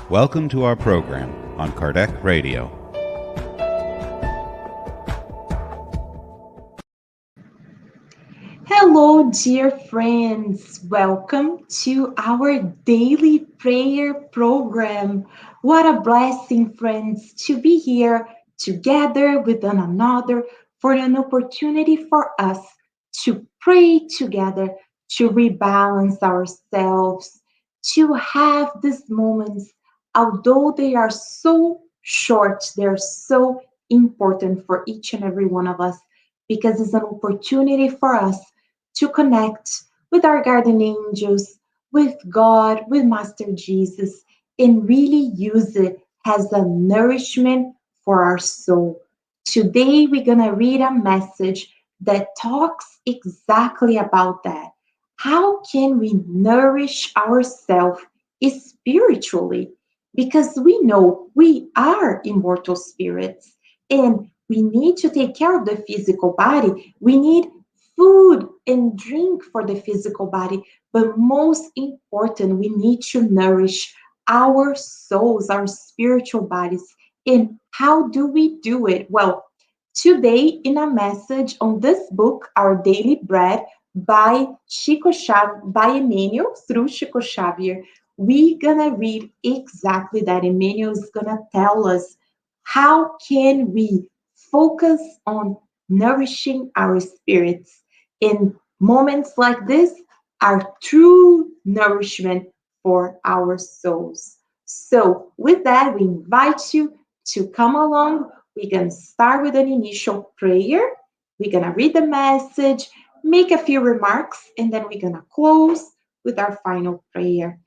Welcome to our program on Kardec Radio. Hello, dear friends. Welcome to our daily prayer program. What a blessing, friends, to be here together with one another for an opportunity for us to pray together, to rebalance ourselves, to have these moments, although they are so short, they're so important for each and every one of us because it's an opportunity for us to connect with our guardian angels, with God, with Master Jesus, and really use it as a nourishment for our soul. Today, we're going to read a message that talks exactly about that. How can we nourish ourselves spiritually? Because we know we are immortal spirits and we need to take care of the physical body. We need food and drink for the physical body, but most important, we need to nourish our souls, our spiritual bodies. And how do we do it? Well, today in a message on this book, Our Daily Bread, by Chico Xavier, by Emmanuel through Chico Xavier, we're gonna read exactly that. Emmanuel is gonna tell us how can we focus on nourishing our spirits in moments like this are true nourishment for our souls. So, with that, we invite you to come along. We're going to start with an initial prayer. We're going to read the message, make a few remarks, and then we're going to close with our final prayer.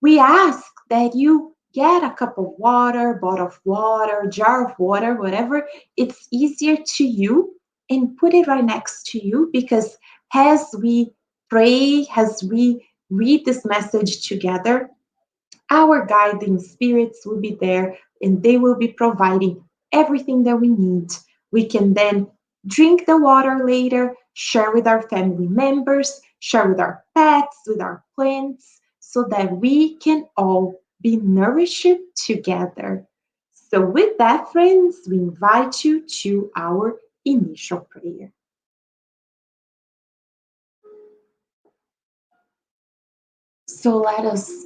We ask that you get a cup of water, bottle of water, jar of water, whatever it's easier to you, and put it right next to you because as we pray, as we read this message together, our guiding spirits will be there and they will be providing everything that we need. We can then drink the water later, share with our family members, share with our pets, with our plants, so that we can all be nourished together. So, with that, friends, we invite you to our initial prayer. So, let us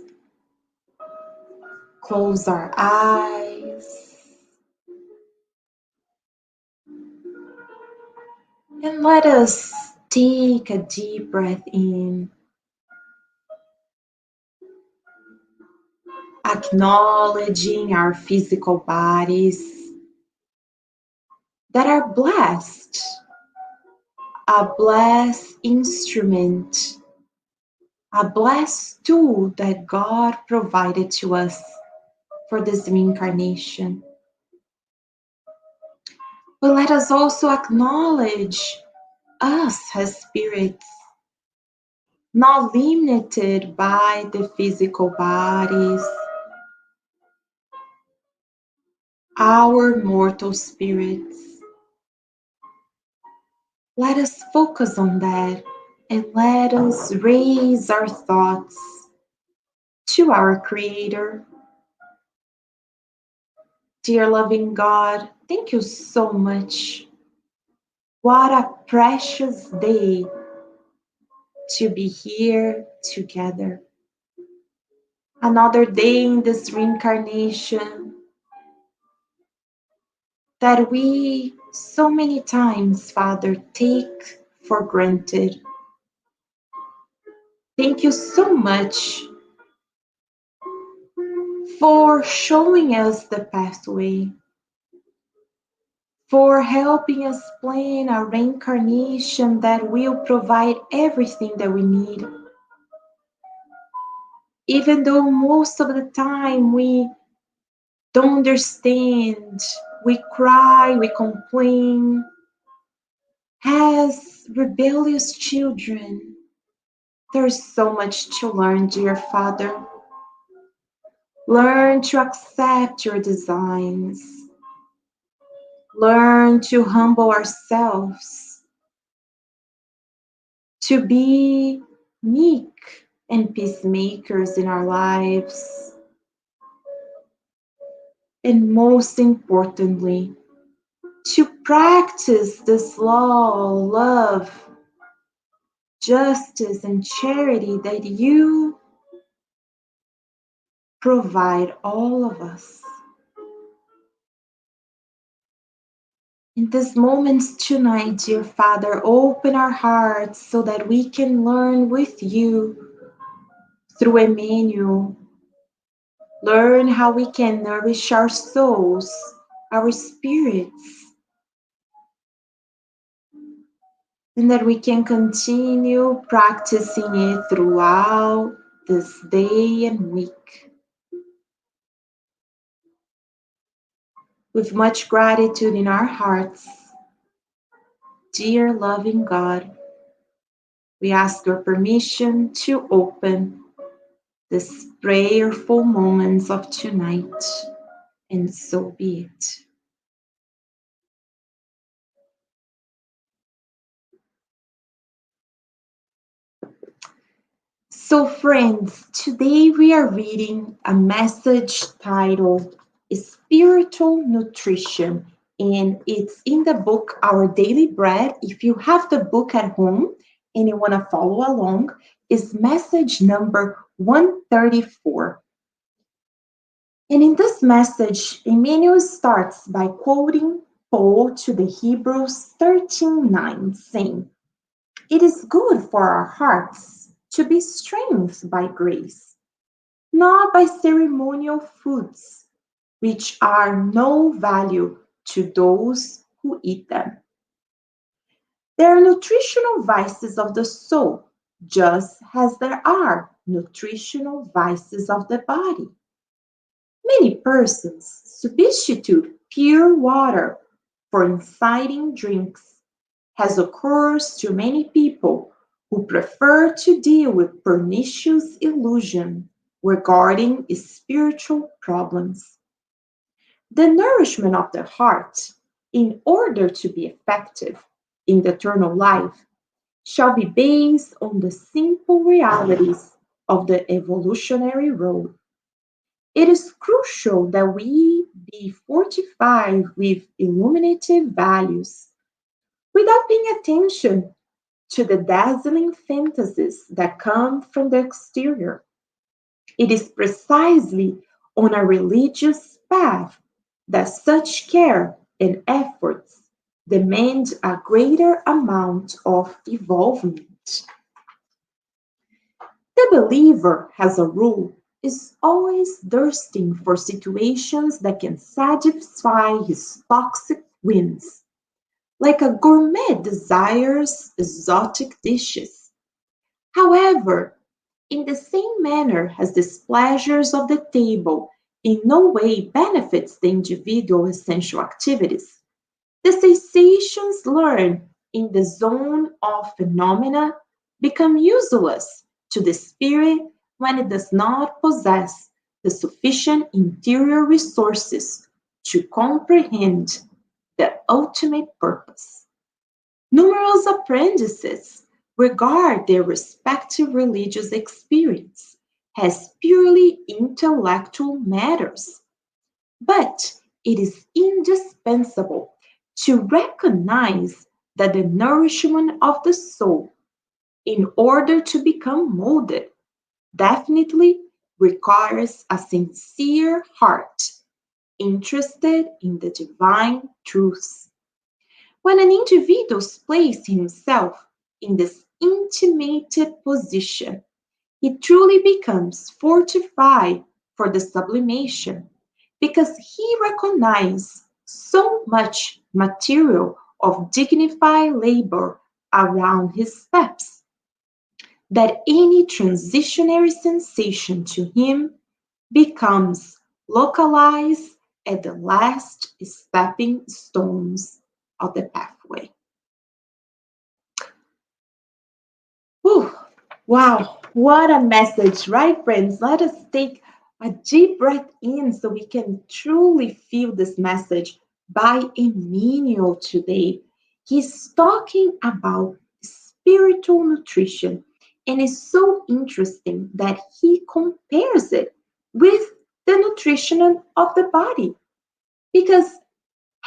close our eyes and let us take a deep breath in, acknowledging our physical bodies that are blessed, a blessed instrument, a blessed tool that God provided to us for this reincarnation. But let us also acknowledge us as spirits, not limited by the physical bodies, our mortal spirits. Let us focus on that and let us raise our thoughts to our Creator. Dear loving God, thank you so much. What a precious day to be here together. Another day in this reincarnation that we so many times, Father, take for granted. Thank you so much for showing us the pathway, for helping us plan a reincarnation that will provide everything that we need. Even though most of the time we don't understand, we cry, we complain. As rebellious children, there's so much to learn, dear Father. Learn to accept your designs. Learn to humble ourselves, to be meek and peacemakers in our lives. and most importantly, to practice this law, love, justice, and charity that you provide all of us. In this moment tonight, dear Father, open our hearts so that we can learn with you through Emmanuel. Learn how we can nourish our souls, our spirits, and that we can continue practicing it throughout this day and week. With much gratitude in our hearts, dear loving God, we ask your permission to open this prayerful moments of tonight, and so be it. So, friends, today we are reading a message titled Spiritual Nutrition, and it's in the book Our Daily Bread. If you have the book at home and you want to follow along, is message number 134. And in this message, Emmanuel starts by quoting Paul to the Hebrews 13:9, saying, "It is good for our hearts to be strengthened by grace, not by ceremonial foods, which are no value to those who eat them. There are nutritional vices of the soul, just as there are nutritional vices of the body. Many persons substitute pure water for inciting drinks, as occurs to many people who prefer to deal with pernicious illusion regarding spiritual problems. The nourishment of the heart, in order to be effective in the eternal life, shall be based on the simple realities of the evolutionary road. It is crucial that we be fortified with illuminative values without paying attention to the dazzling fantasies that come from the exterior. It is precisely on a religious path that such care and efforts demand a greater amount of involvement. The believer, as a rule, is always thirsting for situations that can satisfy his toxic whims, like a gourmet desires exotic dishes. However, in the same manner as the pleasures of the table in no way benefits the individual essential activities, the sensations learned in the zone of phenomena become useless to the spirit when it does not possess the sufficient interior resources to comprehend the ultimate purpose. Numerous apprentices regard their respective religious experience as purely intellectual matters, but it is indispensable to recognize that the nourishment of the soul, in order to become molded, definitely requires a sincere heart interested in the divine truths. When an individual places himself in this intimated position, he truly becomes fortified for the sublimation because he recognizes so much material of dignified labor around his steps that any transitionary sensation to him becomes localized at the last stepping stones of the pathway. Whew. Wow, what a message, right, friends? Let us take a deep breath in so we can truly feel this message by Emmanuel today. He's talking about spiritual nutrition, and it's so interesting that he compares it with the nutrition of the body. Because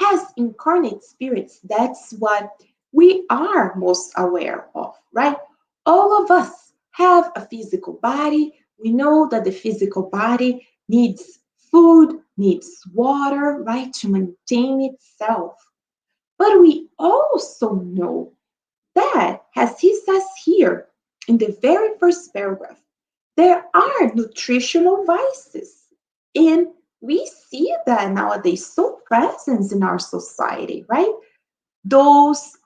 as incarnate spirits, that's what we are most aware of, right? All of us have a physical body. We know that the physical body needs food, needs water, right, to maintain itself. But we also know that, as he says here in the very first paragraph, there are nutritional vices. And we see that nowadays so present in our society, right? Those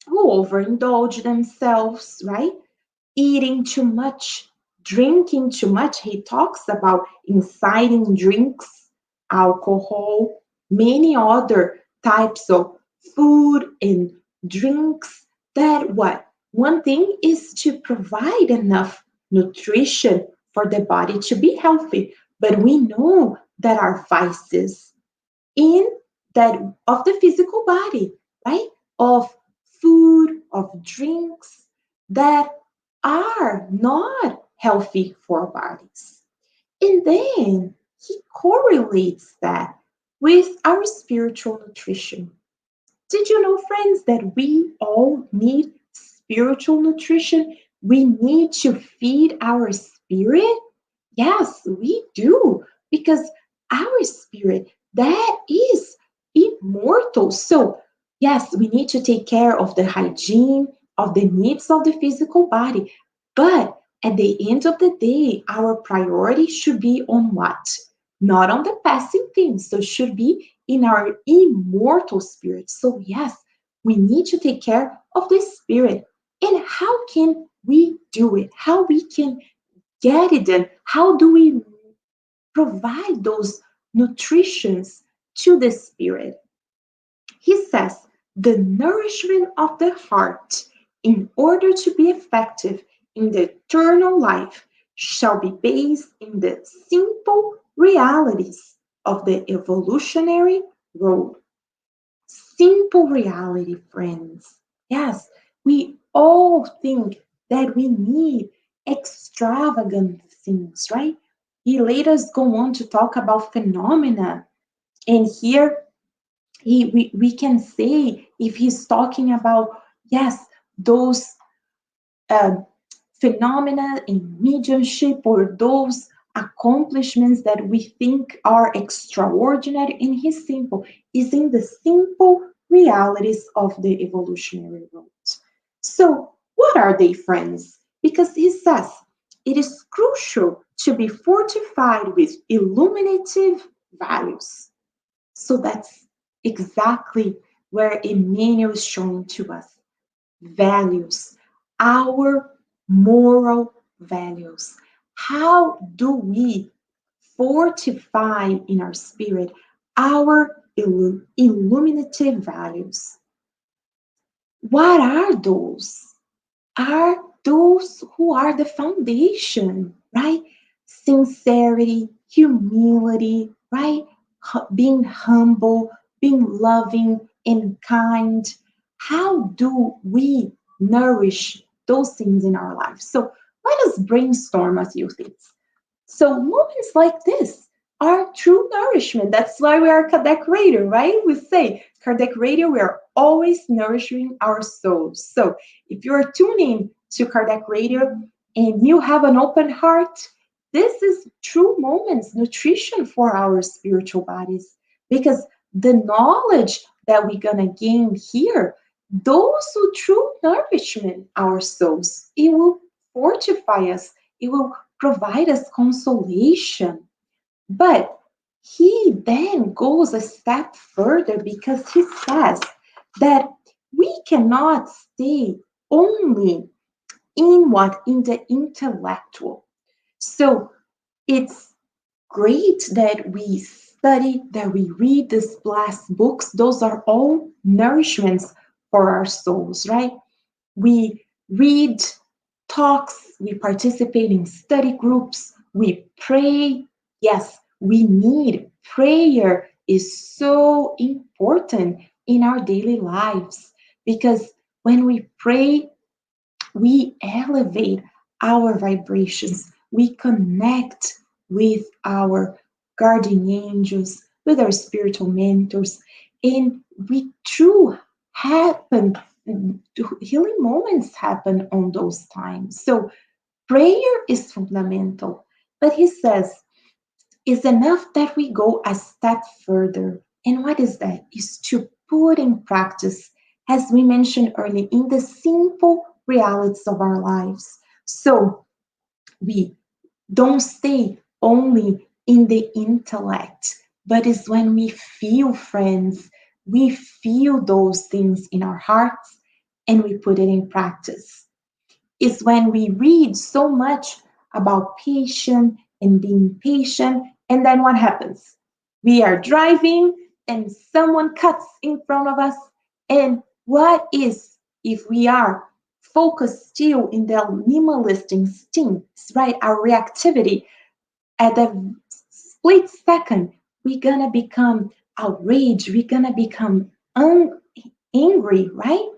who overindulge themselves, right? Eating too much, drinking too much. He talks about inciting drinks, alcohol, many other types of food and drinks that what? One thing is to provide enough nutrition for the body to be healthy, but we know that our vices in that of the physical body, right? Of food, of drinks that are not healthy for our bodies. And then he correlates that with our spiritual nutrition. Did you know, friends, that we all need spiritual nutrition? We need to feed our spirit. Yes, we do, because our spirit, that is immortal. So, yes, we need to take care of the hygiene, of the needs of the physical body. But at the end of the day, our priority should be on what? Not on the passing things. So, should be in our immortal spirit. So, yes, we need to take care of the spirit. And how can we do it? How we can get it done? How do we provide those nutritions to the spirit? He says the nourishment of the heart, in order to be effective in the eternal life, shall be based in the simple realities of the evolutionary road. Simple reality, friends. Yes, we all think that we need extravagant things, right? He later go on to talk about phenomena. And here we can say, if he's talking about, yes, those um, phenomena in mediumship, or those accomplishments that we think are extraordinary in his simple, is in the simple realities of the evolutionary road. So what are they, friends? Because he says it is crucial to be fortified with illuminative values. So that's exactly where Emmanuel is showing to us values, our moral values. How do we fortify in our spirit our illuminative values? What are those? Are those who are the foundation, right? Sincerity, humility, right? Being humble, being loving and kind. How do we nourish those things in our lives? So let us brainstorm a few things. So moments like this are true nourishment. That's why we are Kardec Radio, right? We say Kardec Radio, we are always nourishing our souls. So if you're tuning to Kardec Radio and you have an open heart, this is true moments, nutrition for our spiritual bodies. Because the knowledge that we're gonna gain here, those who true nourishment our souls, it will fortify us, it will provide us consolation. But he then goes a step further, because he says that we cannot stay only in what? In the intellectual. So it's great that we study, that we read these blessed books. Those are all nourishments for our souls, right? We read talks, we participate in study groups, we pray. Yes, we need prayer is so important in our daily lives, because when we pray, we elevate our vibrations, we connect with our guardian angels, with our spiritual mentors, and we true happen, healing moments happen on those times. So prayer is fundamental, but he says it's enough that we go a step further. And what is that? Is to put in practice, as we mentioned earlier, in the simple realities of our lives. So we don't stay only in the intellect, but it's when we feel, friends, we feel those things in our hearts and we put it in practice. It's when we read so much about patience and being patient, and then what happens? We are driving and someone cuts in front of us. And what is if we are focused still in the minimalist instincts, right? Our reactivity at the split second, we're gonna become outraged, we're gonna become angry, right?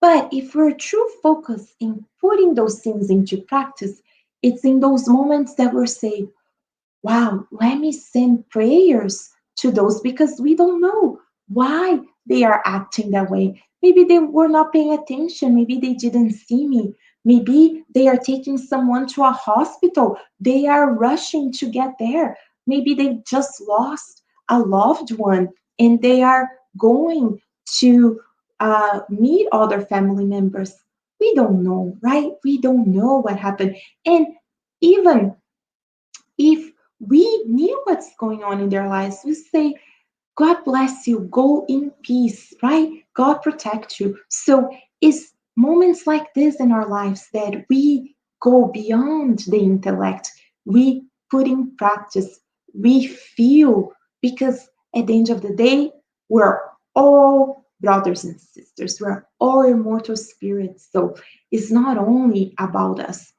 But if we're true focus in putting those things into practice, it's in those moments that we're saying, wow, let me send prayers to those because we don't know why they are acting that way. Maybe they were not paying attention. Maybe they didn't see me. Maybe they are taking someone to a hospital. They are rushing to get there. Maybe they just lost a loved one and they are going to meet other family members. We don't know, right? We don't know what happened. And even if we knew what's going on in their lives, we say, God bless you, go in peace, right? God protect you. So it's moments like this in our lives that we go beyond the intellect. We put in practice, we feel, because at the end of the day, we're all brothers and sisters. We're all immortal spirits. So it's not only about us,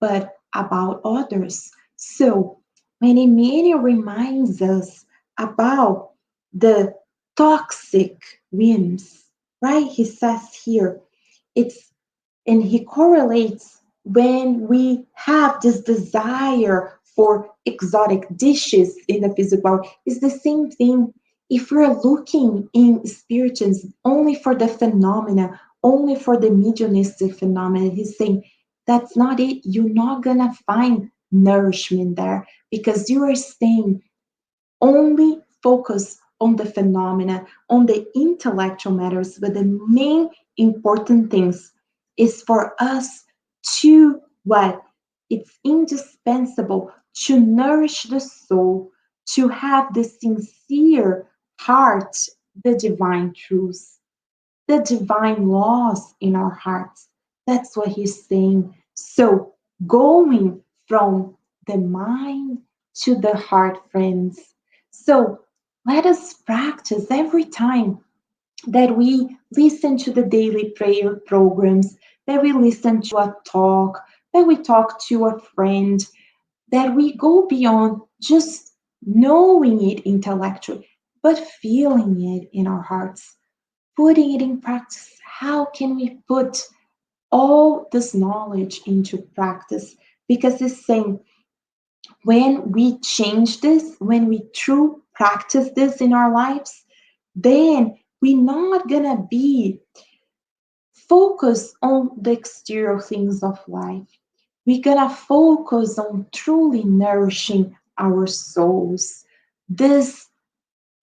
but about others. So when Emmanuel reminds us about the toxic winds, right? He says here, it's and he correlates when we have this desire for exotic dishes in the physical world. It's the same thing if we're looking in spiritism only for the phenomena, only for the mediumistic phenomena. He's saying that's not it. You're not gonna find nourishment there because you are staying only focus on the phenomena, on the intellectual matters, but the main important things is for us to what? It's indispensable to nourish the soul, to have the sincere heart, the divine truths, the divine laws in our hearts. That's what he's saying. So, going from the mind to the heart, friends. So, let us practice every time that we listen to the daily prayer programs, that we listen to a talk, that we talk to a friend, that we go beyond just knowing it intellectually, but feeling it in our hearts, putting it in practice. How can we put all this knowledge into practice? Because it's saying when we change this, when we true practice this in our lives, then we're not gonna be focused on the exterior things of life. We're gonna focus on truly nourishing our souls. This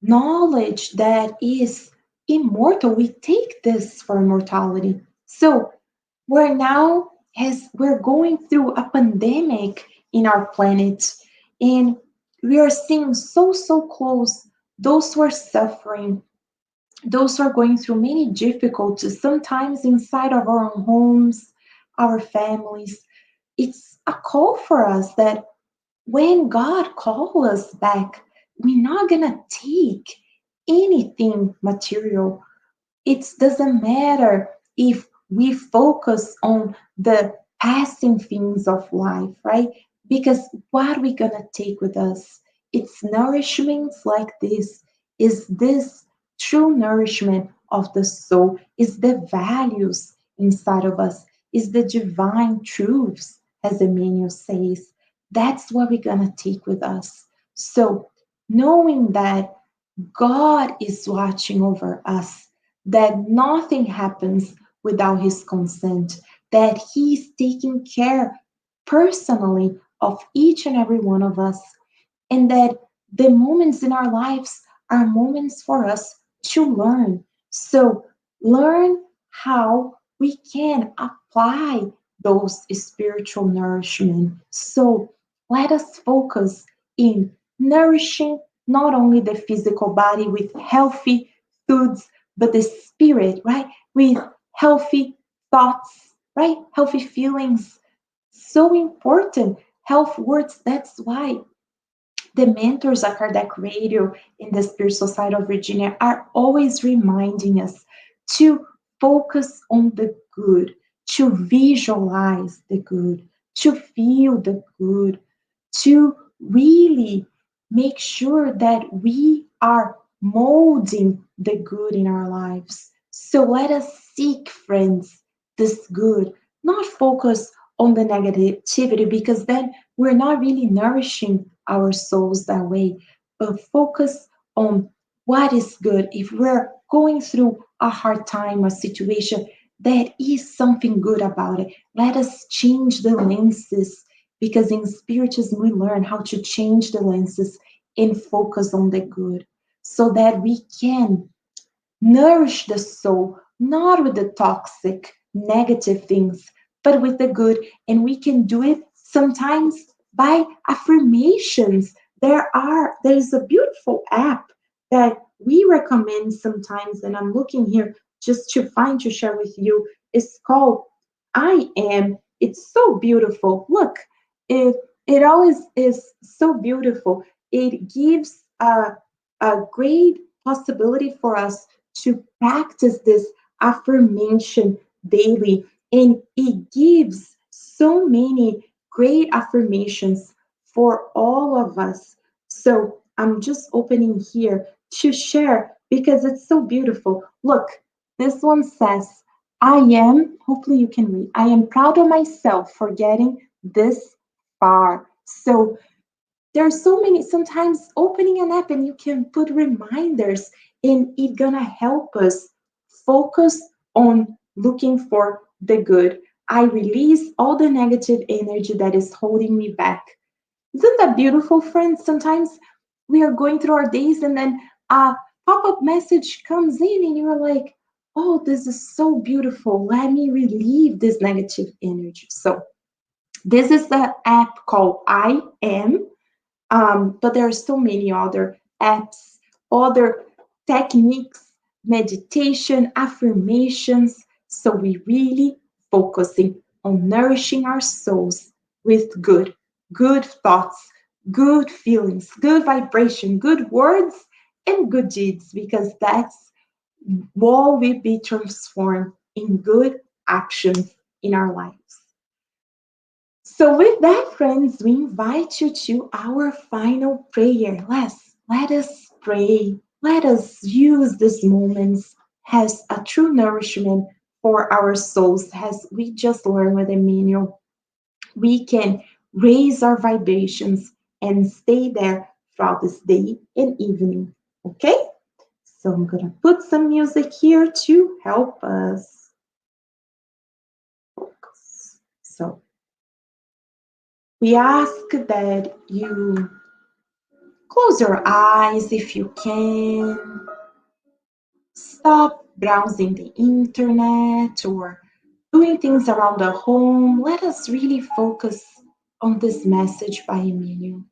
knowledge that is immortal, we take this for immortality. So we're now, as we're going through a pandemic in our planet, and we are seeing so close those who are suffering, those who are going through many difficulties, sometimes inside of our own homes, our families. It's a call for us that when God calls us back, we're not gonna take anything material. It doesn't matter if we focus on the passing things of life, right? Because what are we gonna take with us? It's nourishments like this. Is this true nourishment of the soul? Is the values inside of us? Is the divine truths, as Emmanuel says? That's what we're gonna take with us. So knowing that God is watching over us, that nothing happens without His consent, that He's taking care personally of each and every one of us, and that the moments in our lives are moments for us to learn. So, learn how we can apply those spiritual nourishment. So, let us focus in nourishing not only the physical body with healthy foods, but the spirit, right? With healthy thoughts, right? Healthy feelings. So important. Health words. That's why the mentors at Kardec Radio in the Spirit Society of Virginia are always reminding us to focus on the good, to visualize the good, to feel the good, to really make sure that we are molding the good in our lives. So let us seek, friends, this good, not focus on the negativity, because then we're not really nourishing our souls that way, but focus on what is good. If we're going through a hard time or situation, there is something good about it. Let us change the lenses, because in spiritism we learn how to change the lenses and focus on the good, so that we can nourish the soul, not with the toxic, negative things, but with the good. And we can do it sometimes by affirmations. There's a beautiful app that we recommend sometimes, and I'm looking here just to find to share with you. It's called I Am. It's so beautiful. Look, it it always is so beautiful. It gives a great possibility for us to practice this affirmation daily. And it gives so many great affirmations for all of us. So I'm just opening here to share because it's so beautiful. Look, this one says, hopefully you can read, I am proud of myself for getting this far. So there's so many, sometimes opening an app and you can put reminders, and it gonna help us focus on looking for the good. I release all the negative energy that is holding me back. Isn't that beautiful, friends? Sometimes we are going through our days and then a pop-up message comes in and you're like, oh, this is so beautiful, let me relieve this negative energy. So this is the app called I Am. But there are so many other apps, other techniques, meditation, affirmations. So we really focusing on nourishing our souls with good thoughts, good feelings, good vibration, good words, and good deeds, because that's what will be transformed in good actions in our lives. So, with that, friends, we invite you to our final prayer. Let us pray. Let us use these moments as a true nourishment for our souls, as we just learned with Emmanuel. We can raise our vibrations and stay there throughout this day and evening. Okay? So, I'm going to put some music here to help us focus. So, we ask that you close your eyes if you can. Stop browsing the internet or doing things around the home. Let us really focus on this message by Emmanuel.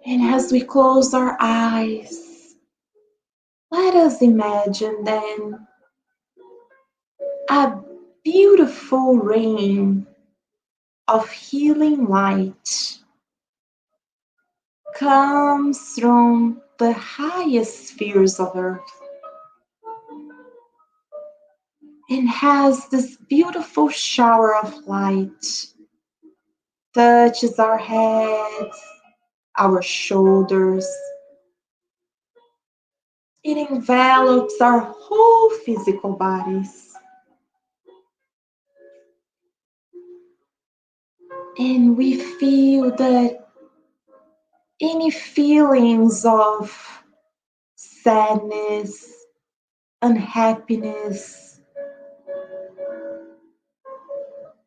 And as we close our eyes, let us imagine then a beautiful rain of healing light comes from the highest spheres of earth and has this beautiful shower of light, touches our heads, our shoulders. It envelops our whole physical bodies. And we feel that any feelings of sadness, unhappiness,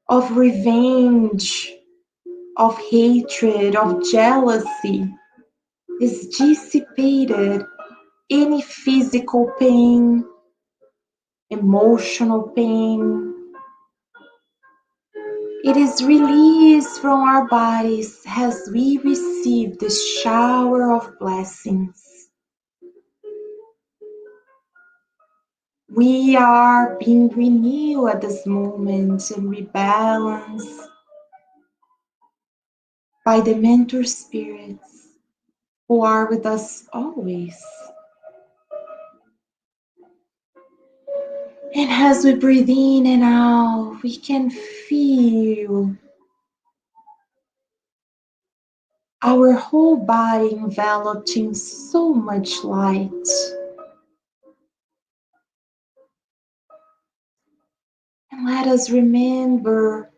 of revenge, of hatred, of jealousy is dissipated. Any physical pain, emotional pain, it is released from our bodies as we receive this shower of blessings. We are being renewed at this moment and rebalanced by the mentor spirits who are with us always. And as we breathe in and out, we can feel our whole body enveloped in so much light. And let us remember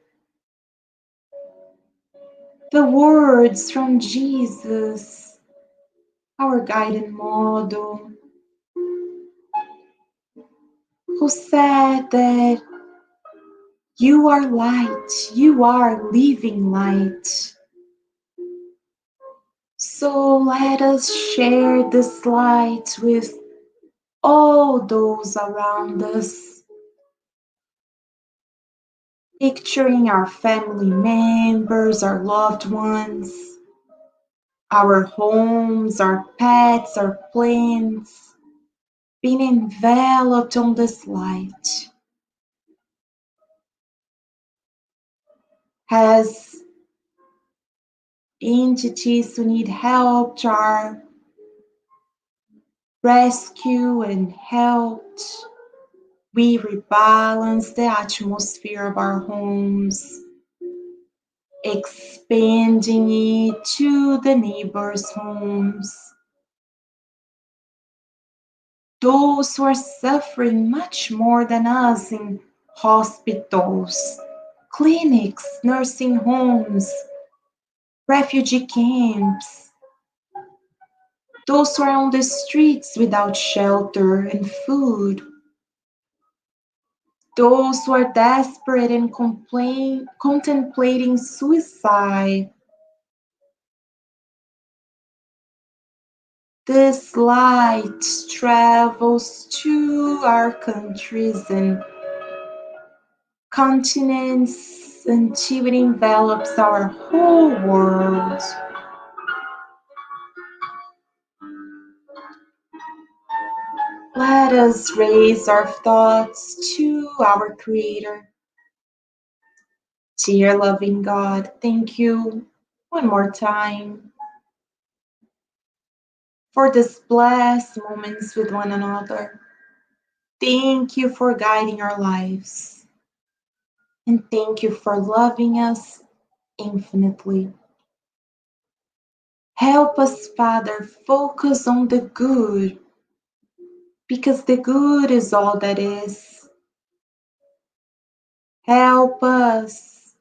the words from Jesus, our guiding model, who said that you are light, you are living light. So let us share this light with all those around us, picturing our family members, our loved ones, our homes, our pets, our plants, being enveloped on this light. As entities who need help are rescued and helped, we rebalance the atmosphere of our homes, expanding it to the neighbors' homes. Those who are suffering much more than us in hospitals, clinics, nursing homes, refugee camps, those who are on the streets without shelter and food, those who are desperate and contemplating suicide. This light travels to our countries and continents until it envelops our whole world. Let us raise our thoughts to our Creator. Dear loving God, thank you one more time for these blessed moments with one another. Thank you for guiding our lives. And thank you for loving us infinitely. Help us, Father, focus on the good, because the good is all that is. Help us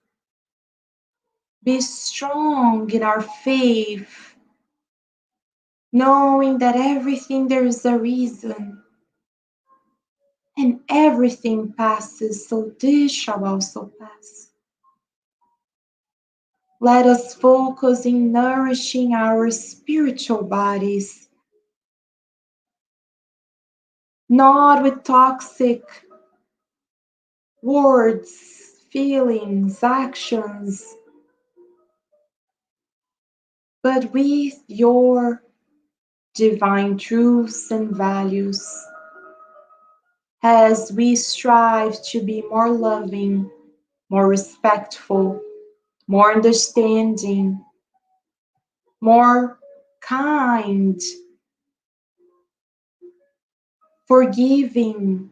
be strong in our faith, knowing that everything there is a reason and everything passes, so this shall also pass. Let us focus in nourishing our spiritual bodies, not with toxic words, feelings, actions, but with your divine truths and values, as we strive to be more loving, more respectful, more understanding, more kind, forgiving,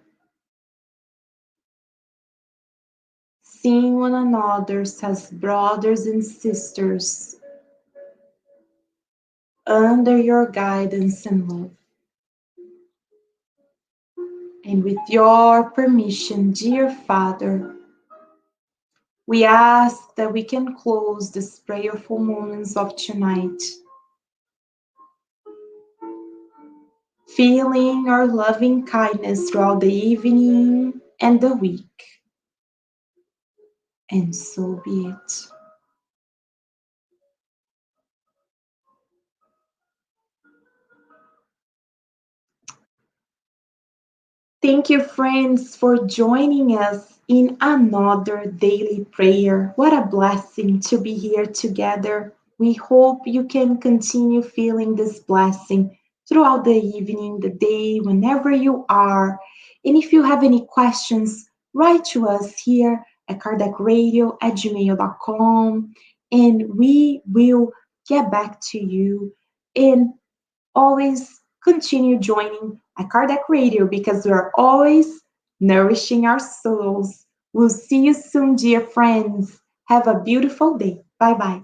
seeing one another as brothers and sisters under your guidance and love. And with your permission, dear Father, we ask that we can close these prayerful moments of tonight feeling our loving kindness throughout the evening and the week. And so be it. Thank you, friends, for joining us in another daily prayer. What a blessing to be here together. We hope you can continue feeling this blessing throughout the evening, the day, whenever you are. And if you have any questions, write to us here at kardecradio@gmail.com and we will get back to you. And always continue joining a Kardec Radio because we're always nourishing our souls. We'll see you soon, dear friends. Have a beautiful day. Bye bye.